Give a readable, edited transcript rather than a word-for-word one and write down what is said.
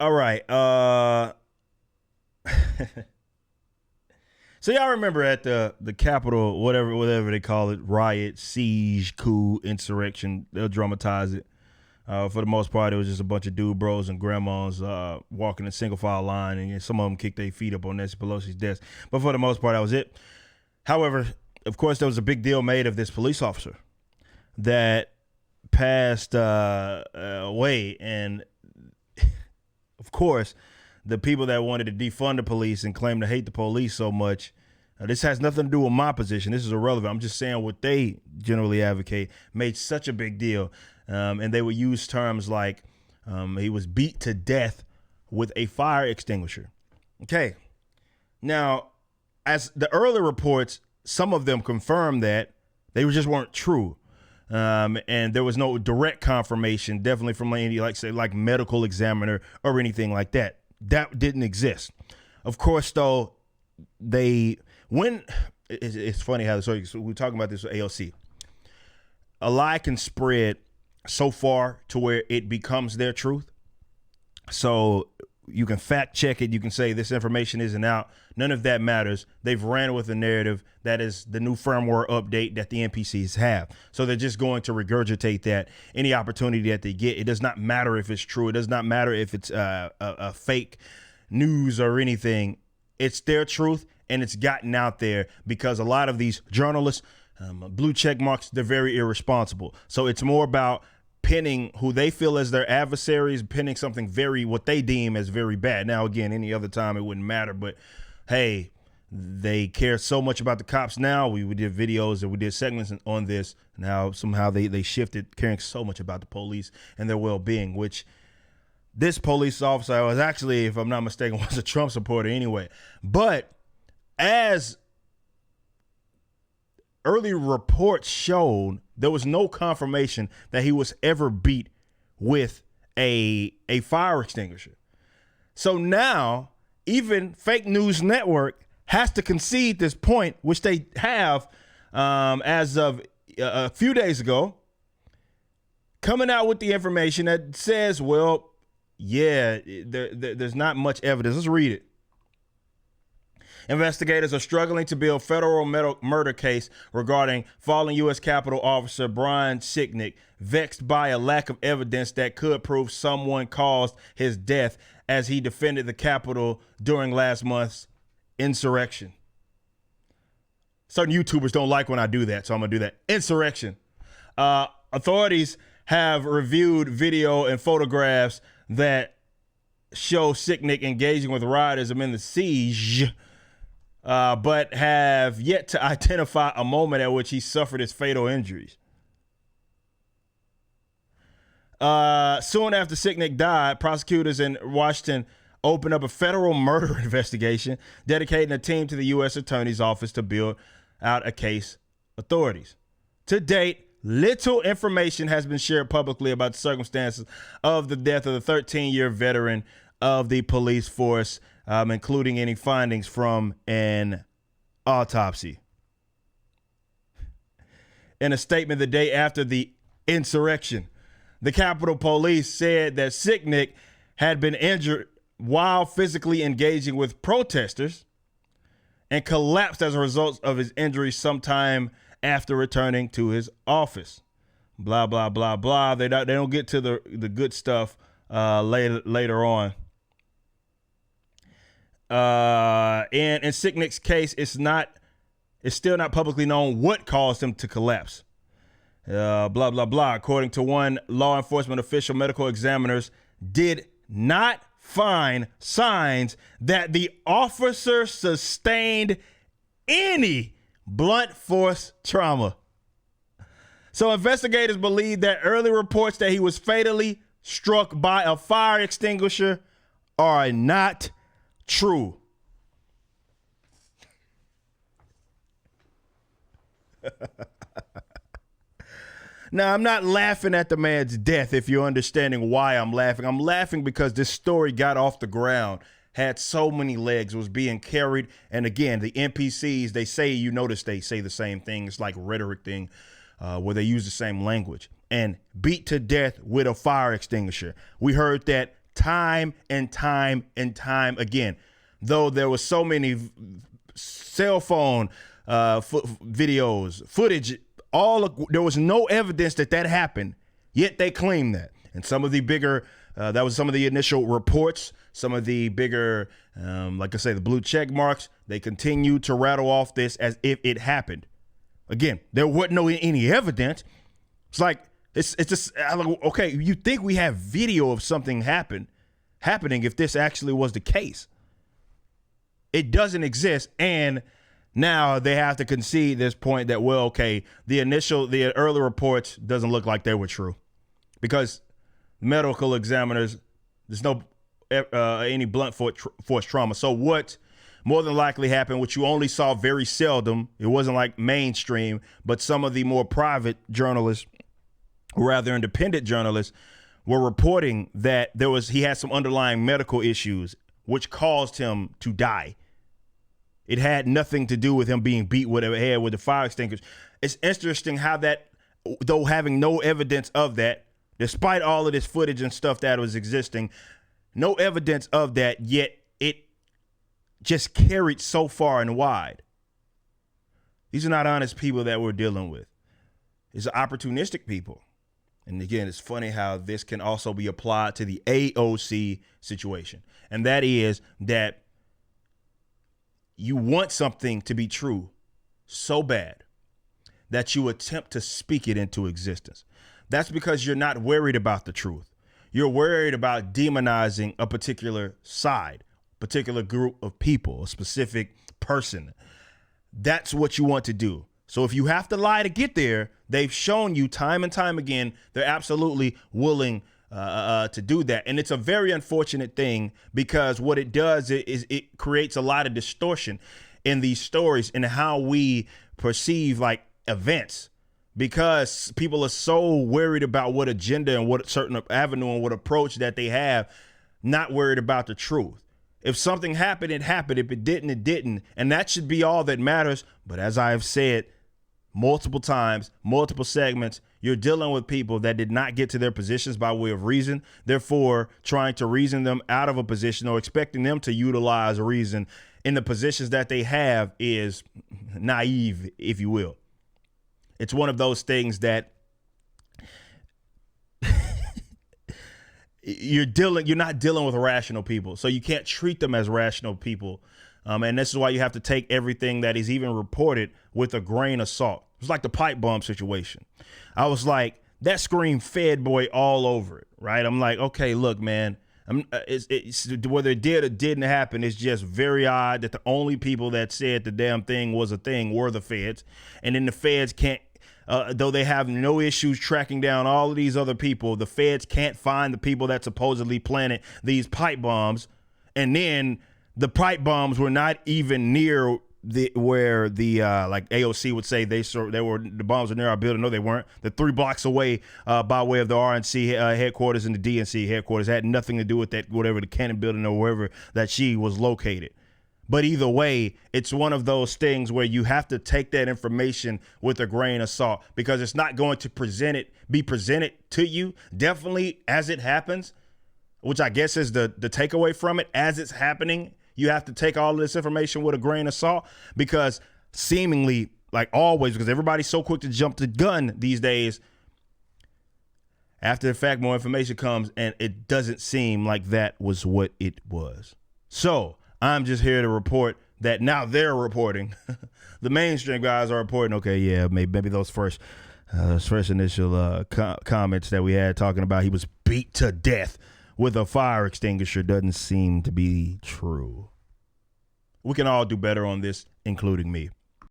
All right. So y'all remember at the Capitol, whatever they call it, riot, siege, coup, insurrection. They'll dramatize it. For the most part, it was just a bunch of dude bros and grandmas walking in single file line, and some of them kicked their feet up on Nancy Pelosi's desk. But for the most part, that was it. However, of course, there was a big deal made of this police officer that passed away, and of course, the people that wanted to defund the police and claim to hate the police so much. This has nothing to do with my position. This is irrelevant. I'm just saying what they generally advocate made such a big deal. And they would use terms like he was beat to death with a fire extinguisher. Okay. Now, as the early reports, some of them confirmed that they just weren't true. And there was no direct confirmation, definitely from any, like medical examiner or anything like that. That didn't exist. Of course, though, it's funny how so we're talking about this with AOC. A lie can spread so far to where it becomes their truth. So you can fact check it. You can say this information isn't out. None of that matters. They've ran with a narrative that is the new firmware update that the NPCs have. So they're just going to regurgitate that any opportunity that they get. It does not matter if it's true. It does not matter if it's a fake news or anything. It's their truth, and it's gotten out there because a lot of these journalists, blue check marks, they're very irresponsible. So it's more about pinning who they feel as their adversaries, pinning something what they deem as very bad. Now, again, any other time it wouldn't matter, but hey, they care so much about the cops now. We did videos and we did segments on this. Now somehow they shifted caring so much about the police and their well-being, which this police officer was actually, if I'm not mistaken, was a Trump supporter anyway. But as early reports showed, there was no confirmation that he was ever beat with a fire extinguisher. So now even Fake News Network has to concede this point, which they have as of a few days ago, coming out with the information that says, well, yeah, there's not much evidence. Let's read it. Investigators are struggling to build federal murder case regarding fallen U.S. Capitol officer Brian Sicknick, vexed by a lack of evidence that could prove someone caused his death as he defended the Capitol during last month's insurrection. Certain YouTubers don't like when I do that, so I'm going to do that. Insurrection. Authorities have reviewed video and photographs that show Sicknick engaging with rioters amid the siege, but have yet to identify a moment at which he suffered his fatal injuries. Soon after Sicknick died, prosecutors in Washington opened up a federal murder investigation, dedicating a team to the U.S. Attorney's Office to build out a case. Authorities. To date, little information has been shared publicly about the circumstances of the death of the 13-year veteran of the police force, including any findings from an autopsy. In a statement the day after the insurrection, the Capitol Police said that Sicknick had been injured while physically engaging with protesters and collapsed as a result of his injuries sometime after returning to his office. Blah, blah, blah, blah. They don't get to the good stuff later on. And in Sicknick's case, it's still not publicly known what caused him to collapse. Blah, blah, blah. According to one law enforcement official, medical examiners did not find signs that the officer sustained any blunt force trauma. So investigators believe that early reports that he was fatally struck by a fire extinguisher are not true. Now, I'm not laughing at the man's death, if you're understanding why I'm laughing. I'm laughing because this story got off the ground, had so many legs, was being carried. And again, the NPCs, they say, you notice they say the same thing. It's like rhetoric thing where they use the same language. And beat to death with a fire extinguisher. We heard that time and time and time again. Though there was so many cell phone videos, footage, there was no evidence that happened, yet they claim that. And some of the bigger, that was some of the initial reports, some of the bigger, like I say, the blue check marks, they continue to rattle off this as if it happened. Again, there wasn't any evidence. It's like, it's just, okay, you think we have video of something happening if this actually was the case. It doesn't exist, and now they have to concede this point that, well, okay, the early reports doesn't look like they were true because medical examiners, there's no any blunt force trauma. So what more than likely happened, which you only saw very seldom, it wasn't like mainstream, but some of the more private journalists, or rather independent journalists, were reporting that he had some underlying medical issues which caused him to die. It had nothing to do with him being beat with a head with the fire extinguisher. It's interesting how that, though having no evidence of that, despite all of this footage and stuff that was existing, no evidence of that, yet it just carried so far and wide. These are not honest people that we're dealing with. These are opportunistic people. And again, it's funny how this can also be applied to the AOC situation. And that is that you want something to be true so bad that you attempt to speak it into existence. That's because you're not worried about the truth. You're worried about demonizing a particular side, particular group of people, a specific person. That's what you want to do. So if you have to lie to get there, they've shown you time and time again, they're absolutely willing to do that. And it's a very unfortunate thing because what it does is it creates a lot of distortion in these stories and how we perceive like events, because people are so worried about what agenda and what certain avenue and what approach that they have, not worried about the truth. If something happened, it happened. If it didn't, it didn't. And that should be all that matters. But as I have said multiple times, multiple segments, you're dealing with people that did not get to their positions by way of reason. Therefore, trying to reason them out of a position or expecting them to utilize reason in the positions that they have is naive, if you will. It's one of those things that you're not dealing with rational people. So you can't treat them as rational people. And this is why you have to take everything that is even reported with a grain of salt. It's like the pipe bomb situation. I was like, that screamed Fed boy all over it, right? I'm like, okay, look, man, it's whether it did or didn't happen, it's just very odd that the only people that said the damn thing was a thing were the feds. And then the feds can't, though they have no issues tracking down all of these other people, the feds can't find the people that supposedly planted these pipe bombs. And then the pipe bombs were not even near where the like AOC would say the bombs were near our building. No, they weren't. They're 3 blocks away by way of the RNC headquarters and the DNC headquarters. It had nothing to do with that, whatever the Cannon building or wherever that she was located. But either way, it's one of those things where you have to take that information with a grain of salt, because it's not going to be presented to you definitely as it happens, which I guess is the takeaway from it. As it's happening, you have to take all of this information with a grain of salt, because seemingly, like always, because everybody's so quick to jump the gun these days, after the fact, more information comes and it doesn't seem like that was what it was. So I'm just here to report that now they're reporting. The mainstream guys are reporting, okay, yeah, maybe those first initial comments that we had talking about he was beat to death with a fire extinguisher doesn't seem to be true. We can all do better on this, including me.